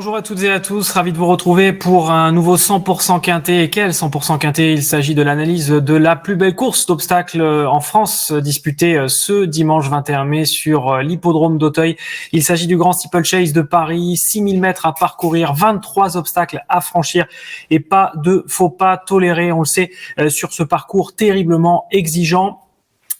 Bonjour à toutes et à tous, ravi de vous retrouver pour un nouveau 100% quintet. Et quel 100% quintet? Il s'agit de l'analyse de la plus belle course d'obstacles en France disputée ce dimanche 21 mai sur l'hippodrome d'Auteuil. Il s'agit du Grand Steeplechase de Paris, 6000 mètres à parcourir, 23 obstacles à franchir et pas de faux pas tolérés, on le sait, sur ce parcours terriblement exigeant.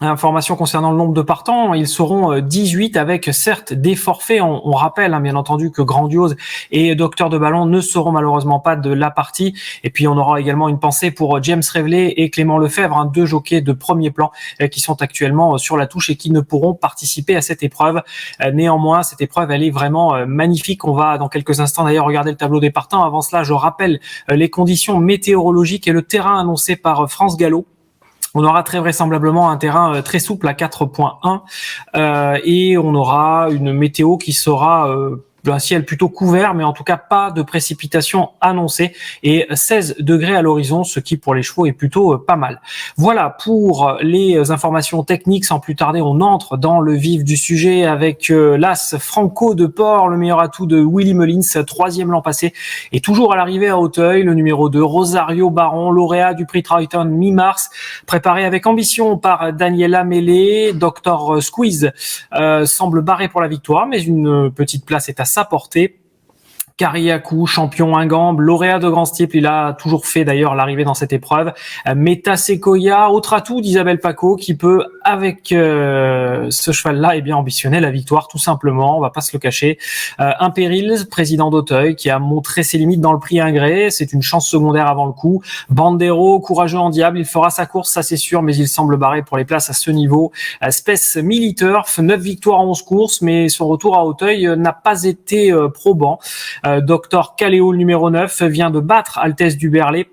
Information concernant le nombre de partants, ils seront 18 avec certes des forfaits. On rappelle bien entendu que Grandiose et Docteur de Ballon ne seront malheureusement pas de la partie. Et puis on aura également une pensée pour James Reveley et Clément Lefebvre, deux jockeys de premier plan qui sont actuellement sur la touche et qui ne pourront participer à cette épreuve. Néanmoins, cette épreuve elle est vraiment magnifique. On va dans quelques instants d'ailleurs regarder le tableau des partants. Avant cela, je rappelle les conditions météorologiques et le terrain annoncé par France Gallo. On aura très vraisemblablement un terrain très souple à 4.1 et on aura une météo qui sera un ciel plutôt couvert, mais en tout cas pas de précipitations annoncées et 16 degrés à l'horizon, ce qui pour les chevaux est plutôt pas mal. Voilà pour les informations techniques. Sans plus tarder, on entre dans le vif du sujet avec l'As Franco de Port, le meilleur atout de Willy Mullins, troisième l'an passé et toujours à l'arrivée à Auteuil. Le numéro 2, Rosario Baron, lauréat du prix Triton mi-mars, préparé avec ambition par Daniela Mellet. Dr Squeeze semble barré pour la victoire, mais une petite place est à sa portée. Kariakou, champion Ingambe, lauréat de Grand Steeple, il a toujours fait d'ailleurs l'arrivée dans cette épreuve. Meta Sequoia, autre atout d'Isabelle Paco qui peut avec ce cheval-là ambitionner la victoire tout simplement, on va pas se le cacher. Impéril, président d'Auteuil, qui a montré ses limites dans le prix Ingré, c'est une chance secondaire avant le coup. Bandero, courageux en diable, il fera sa course, ça c'est sûr, mais il semble barré pour les places à ce niveau. Space Militurf, 9 victoires en 11 courses, mais son retour à Auteuil n'a pas été probant. Docteur Caléo, le numéro 9, vient de battre Altesse du Berlay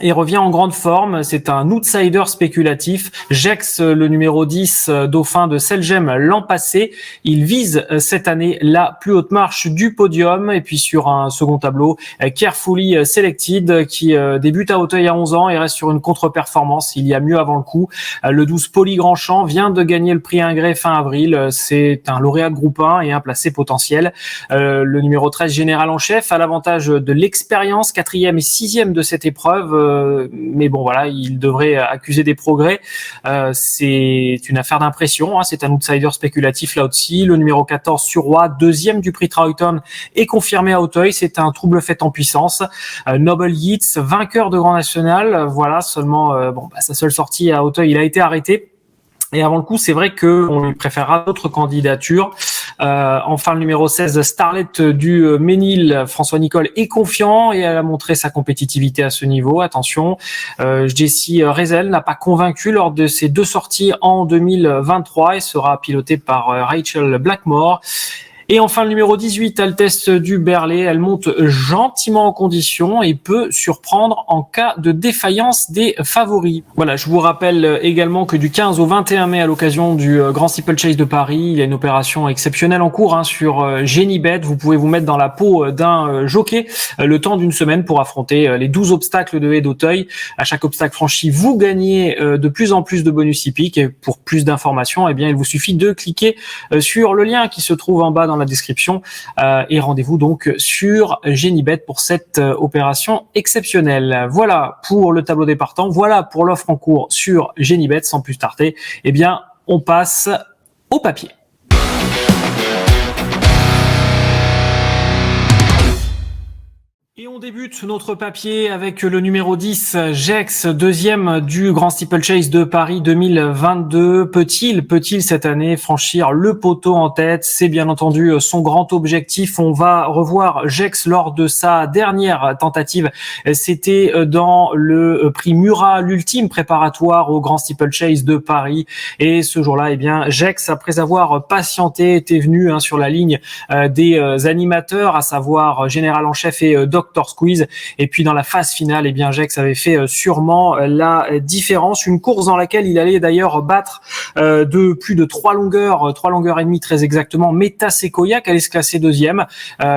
et revient en grande forme. C'est un outsider spéculatif. Jex, le numéro 10, dauphin de Selgem l'an passé. Il vise cette année la plus haute marche du podium. Et puis sur un second tableau, Carefully Selected qui débute à Auteuil à 11 ans et reste sur une contre-performance. Il y a mieux avant le coup. Le 12 Poly Grandchamp vient de gagner le prix Ingré fin avril. C'est un lauréat de groupe 1 et un placé potentiel. Le numéro 13, Général en Chef, a l'avantage de l'expérience, 4e et 6e de cette épreuve. Mais bon voilà, il devrait accuser des progrès. C'est une affaire d'impression, c'est un outsider spéculatif là aussi. Le numéro 14, Suroy, 2e du prix Triton, est confirmé à Auteuil. C'est un trouble fait en puissance. Noble Yeats, vainqueur de Grand National, voilà seulement sa seule sortie à Auteuil, il a été arrêté. Et avant le coup, c'est vrai qu'on lui préférera d'autres candidatures. Enfin, le numéro 16, Starlet du Ménil, François Nicole, est confiant et elle a montré sa compétitivité à ce niveau. Attention, Jessie Rezel n'a pas convaincu lors de ses deux sorties en 2023 et sera pilotée par Rachel Blackmore. Et enfin, le numéro 18, Altesse du Berlay, elle monte gentiment en condition et peut surprendre en cas de défaillance des favoris. Voilà, je vous rappelle également que du 15 au 21 mai, à l'occasion du Grand Steeplechase de Paris, il y a une opération exceptionnelle en cours sur Genibet. Vous pouvez vous mettre dans la peau d'un jockey le temps d'une semaine pour affronter les 12 obstacles de haies d'Auteuil. À chaque obstacle franchi, vous gagnez de plus en plus de bonus hippiques. Et pour plus d'informations, il vous suffit de cliquer sur le lien qui se trouve en bas dans la description et rendez-vous donc sur Genibet pour cette opération exceptionnelle. Voilà pour le tableau des partants, voilà pour l'offre en cours sur Genibet. Sans plus tarder, on passe au papier. Et on débute notre papier avec le numéro 10, Jex, deuxième du Grand Steeplechase de Paris 2022. Peut-il cette année franchir le poteau en tête? C'est bien entendu son grand objectif. On va revoir Jex lors de sa dernière tentative. C'était dans le prix Murat, l'ultime préparatoire au Grand Steeplechase de Paris. Et ce jour-là, Jex, après avoir patienté, était venu sur la ligne des animateurs, à savoir Général en Chef et Dr Squeeze. Et puis dans la phase finale, Jex avait fait sûrement la différence. Une course dans laquelle il allait d'ailleurs battre de plus de 3 longueurs et demie très exactement, Meta Sequoia qui allait se classer deuxième,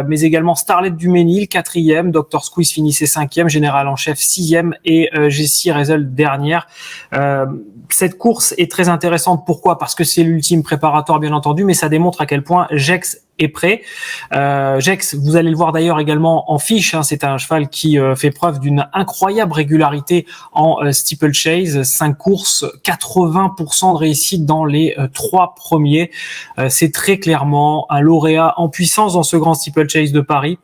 mais également Starlet du Ménil, 4e, Dr Squeeze finissait 5e, Général en Chef 6e et Jessie Rezel dernière. Cette course est très intéressante. Pourquoi? Parce que c'est l'ultime préparatoire bien entendu, mais ça démontre à quel point Jex est prêt. Gex, vous allez le voir d'ailleurs également en fiche, c'est un cheval qui fait preuve d'une incroyable régularité en steeplechase, 5 courses, 80% de réussite dans les 3 premiers. C'est très clairement un lauréat en puissance dans ce grand steeplechase de Paris.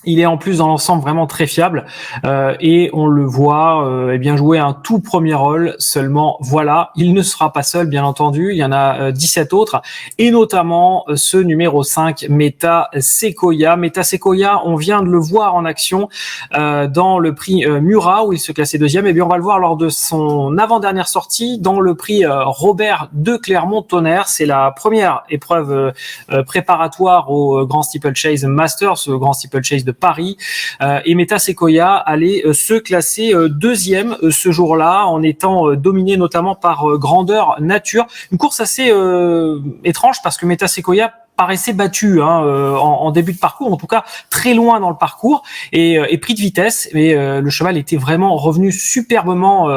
Il est en plus dans l'ensemble vraiment très fiable et on le voit jouer un tout premier rôle. Seulement voilà, il ne sera pas seul bien entendu, il y en a 17 autres et notamment ce numéro 5, Meta Sequoia. Meta Sequoia, on vient de le voir en action dans le prix Murat où il se classait deuxième. Et bien on va le voir lors de son avant-dernière sortie dans le prix Robert de Clermont-Tonnerre. C'est la première épreuve préparatoire au Grand Steeplechase Masters, ce Grand Steeplechase de Paris, et Meta Sequoia allait se classer deuxième ce jour-là en étant dominé notamment par Grandeur Nature. Une course assez étrange parce que Meta Sequoia paraissait battu en début de parcours, en tout cas très loin dans le parcours et pris de vitesse, mais le cheval était vraiment revenu superbement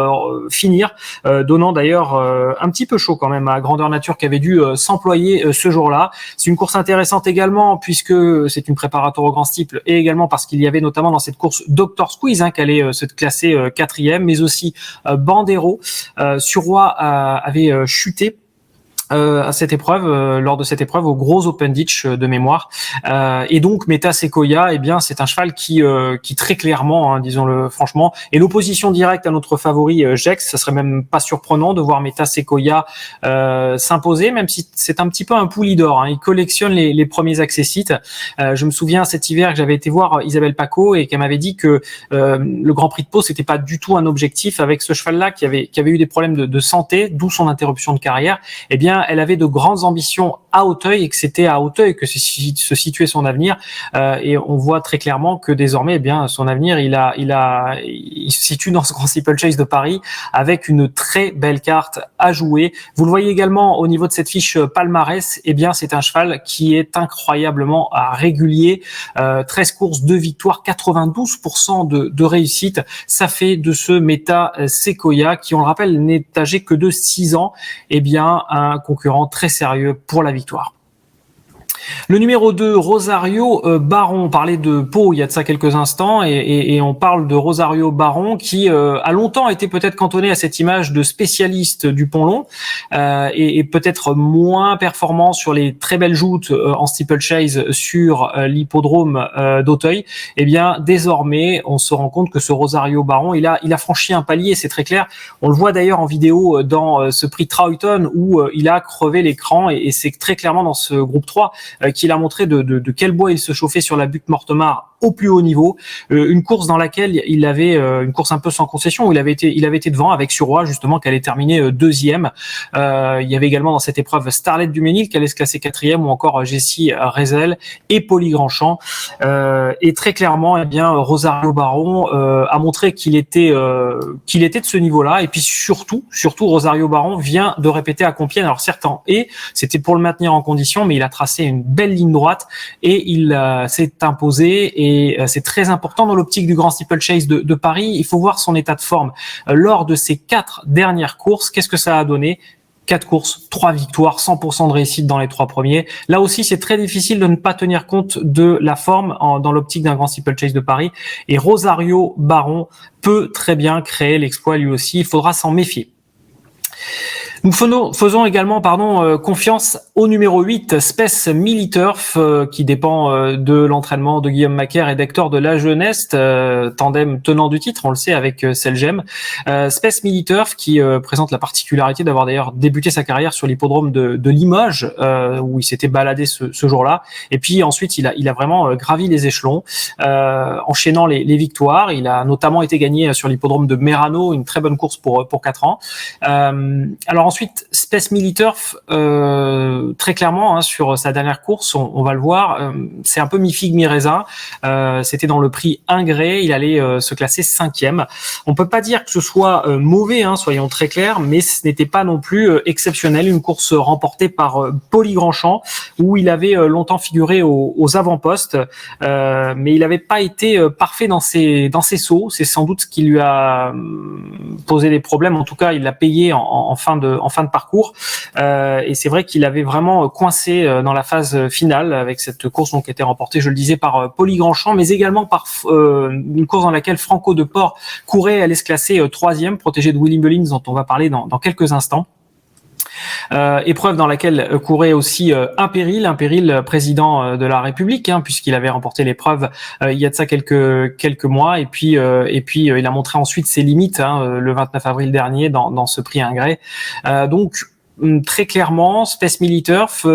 finir, donnant d'ailleurs un petit peu chaud quand même à Grandeur Nature qui avait dû s'employer ce jour-là. C'est une course intéressante également puisque c'est une préparatoire au Grand Steeple et également parce qu'il y avait notamment dans cette course Dr Squeeze qui allait se classer quatrième, mais aussi Bandero. Suroît avait chuté à cette épreuve, lors de cette épreuve au gros Open Ditch de mémoire, et donc Meta Sequoia, c'est un cheval qui très clairement, disons-le franchement, est l'opposition directe à notre favori Gex. Ça serait même pas surprenant de voir Meta Sequoia s'imposer, même si c'est un petit peu un poulie d'or. Il collectionne les premiers accessites. Je me souviens cet hiver que j'avais été voir Isabelle Paco et qu'elle m'avait dit que le Grand Prix de Pau c'était pas du tout un objectif avec ce cheval-là qui avait eu des problèmes de santé, d'où son interruption de carrière. Elle avait de grandes ambitions à Auteuil et que c'était à Auteuil que se situait son avenir. Et on voit très clairement que désormais, son avenir, il se situe dans ce Grand Steeplechase de Paris avec une très belle carte à jouer. Vous le voyez également au niveau de cette fiche palmarès. C'est un cheval qui est incroyablement régulier. 13 courses, 2 victoires, 92% de réussite. Ça fait de ce Meta Sequoia, qui on le rappelle n'est âgé que de 6 ans, un concurrent très sérieux pour la victoire. Le numéro 2, Rosario Baron. On parlait de Pau il y a de ça quelques instants et on parle de Rosario Baron qui a longtemps été peut-être cantonné à cette image de spécialiste du pont long et peut-être moins performant sur les très belles joutes en steeplechase sur l'hippodrome d'Auteuil. Désormais, on se rend compte que ce Rosario Baron, il a franchi un palier, c'est très clair. On le voit d'ailleurs en vidéo dans ce prix Troughton où il a crevé l'écran et c'est très clairement dans ce groupe 3 qu'il a montré de quel bois il se chauffait sur la butte Mortemart au plus haut niveau, une course dans laquelle il avait une course un peu sans concession où il avait été devant avec Suroît justement qui allait terminer deuxième. Il y avait également dans cette épreuve Starlet du Ménil qui allait se classer quatrième ou encore Jessie Rezel et Polly Grandchamp. Et très clairement, Rosario Baron a montré qu'il était de ce niveau-là. Et puis surtout Rosario Baron vient de répéter à Compiègne. Alors certains c'était pour le maintenir en condition, mais il a tracé une belle ligne droite et il s'est imposé. Et c'est très important dans l'optique du Grand Steeplechase de Paris. Il faut voir son état de forme lors de ces 4 dernières courses. Qu'est-ce que ça a donné ? 4 courses, 3 victoires, 100% de réussite dans les 3 premiers. Là aussi, c'est très difficile de ne pas tenir compte de la forme dans l'optique d'un Grand Steeplechase de Paris. Et Rosario Baron peut très bien créer l'exploit lui aussi. Il faudra s'en méfier. Nous faisons également confiance au numéro 8, Space Militurf, qui dépend de l'entraînement de Guillaume Macaire et d'Hector de la Jeunesse, tandem tenant du titre, on le sait, avec Selgem. Space Militurf qui présente la particularité d'avoir d'ailleurs débuté sa carrière sur l'hippodrome de Limoges, où il s'était baladé ce jour-là. Et puis ensuite, il a vraiment gravi les échelons, enchaînant les victoires. Il a notamment été gagné sur l'hippodrome de Merano, une très bonne course pour 4 ans. Alors ensuite, Space Militurf, très clairement, sur sa dernière course, on va le voir, c'est un peu mi-figue, mi-raisin. C'était dans le prix Ingré, il allait se classer 5e. On peut pas dire que ce soit mauvais, soyons très clairs, mais ce n'était pas non plus exceptionnel. Une course remportée par Polly Grandchamp, où il avait longtemps figuré aux avant-postes, mais il n'avait pas été parfait dans ses sauts. C'est sans doute ce qui lui a posé des problèmes. En tout cas, il l'a payé en fin de de parcours. Et c'est vrai qu'il avait vraiment coincé dans la phase finale avec cette course donc qui était remportée, je le disais, par Poli Grandchamp, mais également par une course dans laquelle Franco de Port courait, allait se classer troisième, protégé de Willy Mullins dont on va parler dans quelques instants. Épreuve dans laquelle courait aussi un péril président de la République, puisqu'il avait remporté l'épreuve il y a de ça quelques mois, et puis il a montré ensuite ses limites le 29 avril dernier dans ce prix Ingré. Donc très clairement, Space Militurf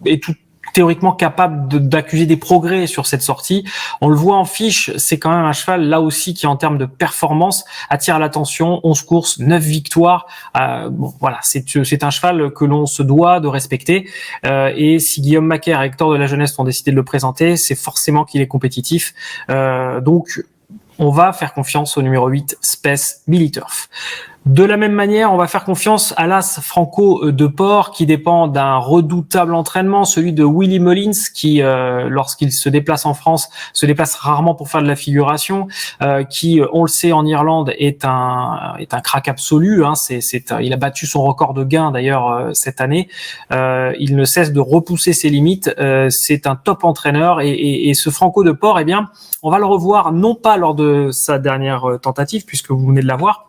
est tout théoriquement capable d'accuser des progrès sur cette sortie. On le voit en fiche, c'est quand même un cheval là aussi qui en termes de performance attire l'attention. 11 courses, 9 victoires. Voilà, c'est un cheval que l'on se doit de respecter. Et si Guillaume Macaire et Hector de la Jeunesse ont décidé de le présenter, c'est forcément qu'il est compétitif. Donc on va faire confiance au numéro 8, Space Militurf. De la même manière, on va faire confiance à l'As Franco de Port qui dépend d'un redoutable entraînement, celui de Willy Mullins qui, lorsqu'il se déplace en France, se déplace rarement pour faire de la figuration, qui, on le sait, en Irlande est un crack absolu. Il a battu son record de gains d'ailleurs cette année. Il ne cesse de repousser ses limites. C'est un top entraîneur et ce Franco de Port, eh bien, on va le revoir non pas lors de sa dernière tentative puisque vous venez de la voir.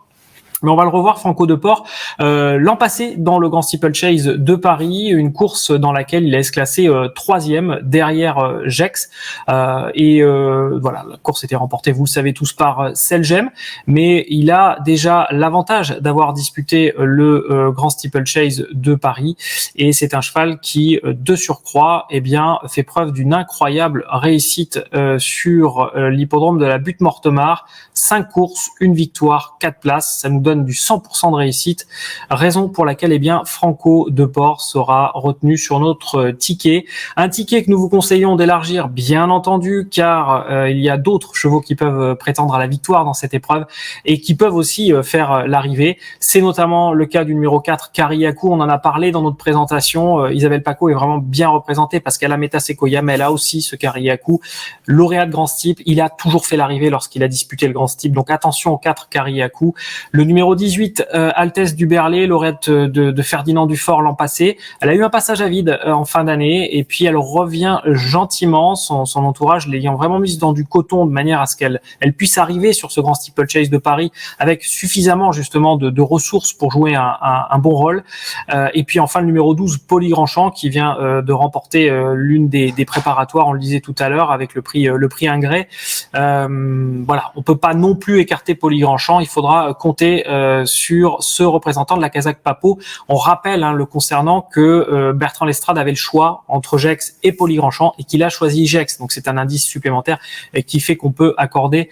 Mais on va le revoir, Franco de Port, l'an passé dans le Grand Steeplechase de Paris, une course dans laquelle il a se classé troisième derrière Gex. Voilà, la course était remportée, vous le savez tous, par Selgem, mais il a déjà l'avantage d'avoir disputé le Grand Steeplechase de Paris, et c'est un cheval qui, de surcroît, eh bien, fait preuve d'une incroyable réussite sur l'hippodrome de la Butte-Mortemart. 5 courses, 1 victoire, 4 places, ça nous donne du 100% de réussite, raison pour laquelle eh bien Franco de Port sera retenu sur notre ticket, un ticket que nous vous conseillons d'élargir bien entendu car il y a d'autres chevaux qui peuvent prétendre à la victoire dans cette épreuve et qui peuvent aussi faire l'arrivée. C'est notamment le cas du numéro 4 Kariakou, on en a parlé dans notre présentation. Isabelle Paco est vraiment bien représentée parce qu'elle a Meta Sequoia, mais elle a aussi ce Kariakou, lauréat de Grand Steep, il a toujours fait l'arrivée lorsqu'il a disputé le Grand Steep, donc attention au 4 Kariakou. Le numéro 18, Altesse du Berlay, lauréate de Ferdinand Dufort l'an passé. Elle a eu un passage à vide en fin d'année et puis elle revient gentiment, son entourage l'ayant vraiment mise dans du coton de manière à ce qu'elle puisse arriver sur ce Grand Steeplechase de Paris avec suffisamment justement de ressources pour jouer un bon rôle. Et puis enfin le numéro 12, Poli Grandchamp, qui vient de remporter l'une des préparatoires, on le disait tout à l'heure, avec le prix Ingré. Voilà, on peut pas non plus écarter Poli Grandchamp, il faudra compter sur ce représentant de la Casaque Papo. On rappelle le concernant que Bertrand Lestrade avait le choix entre Gex et Poli Grandchamp et qu'il a choisi Gex. Donc c'est un indice supplémentaire et qui fait qu'on peut accorder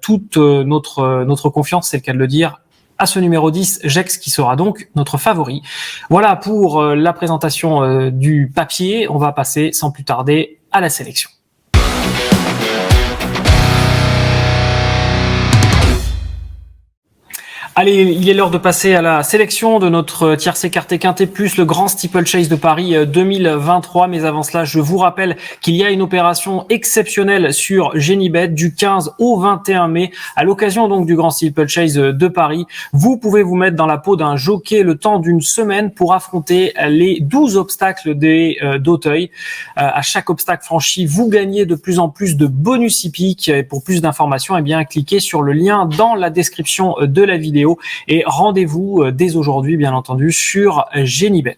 toute notre confiance, c'est le cas de le dire, à ce numéro 10, Gex, qui sera donc notre favori. Voilà pour la présentation du papier. On va passer sans plus tarder à la sélection. Allez, il est l'heure de passer à la sélection de notre tiercé écarté quinté plus le Grand Steeplechase de Paris 2023. Mais avant cela, je vous rappelle qu'il y a une opération exceptionnelle sur Genibet du 15 au 21 mai à l'occasion donc du Grand Steeplechase de Paris. Vous pouvez vous mettre dans la peau d'un jockey le temps d'une semaine pour affronter les 12 obstacles d'Auteuil. À chaque obstacle franchi, vous gagnez de plus en plus de bonus hippiques. Et pour plus d'informations, eh bien, cliquez sur le lien dans la description de la vidéo. Et rendez-vous dès aujourd'hui, bien entendu, sur Genibet.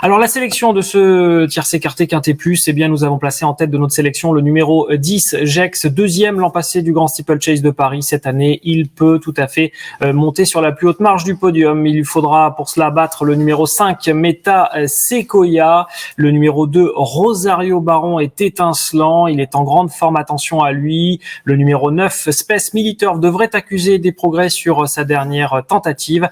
Alors, la sélection de ce tiercé écarté quinté plus, eh bien, nous avons placé en tête de notre sélection le numéro 10, Gex, deuxième l'an passé du Grand Steeplechase de Paris. Cette année, il peut tout à fait monter sur la plus haute marge du podium. Il lui faudra pour cela battre le numéro 5, Meta Sequoia. Le numéro 2, Rosario Baron, est étincelant. Il est en grande forme, attention à lui. Le numéro 9, Space Militurf, devrait accuser des progrès sur sa dernière tentative.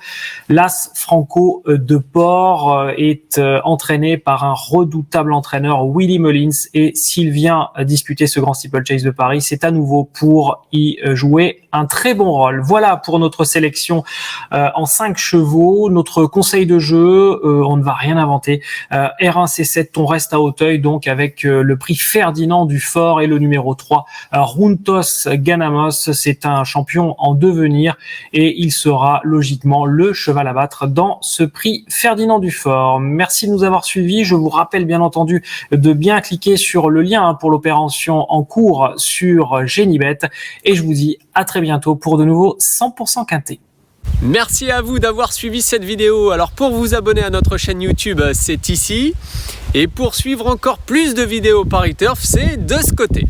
L'As Franco de Port est entraîné par un redoutable entraîneur, Willy Mullins, et s'il vient disputer ce Grand Steeplechase de Paris, c'est à nouveau pour y jouer un très bon rôle. Voilà pour notre sélection en 5 chevaux. Notre conseil de jeu, on ne va rien inventer. R1 C7, on reste à Auteuil, donc avec le prix Ferdinand Dufort et le numéro 3, Runtos Ganamos. C'est un champion en devenir et il sera logiquement le cheval à battre dans ce prix Ferdinand Dufort. Merci de nous avoir suivis. Je vous rappelle bien entendu de bien cliquer sur le lien pour l'opération en cours sur Génibet et je vous dis à très bientôt pour de nouveaux 100% quintés. Merci à vous d'avoir suivi cette vidéo. Alors pour vous abonner à notre chaîne YouTube, c'est ici. Et pour suivre encore plus de vidéos Paris Turf, c'est de ce côté.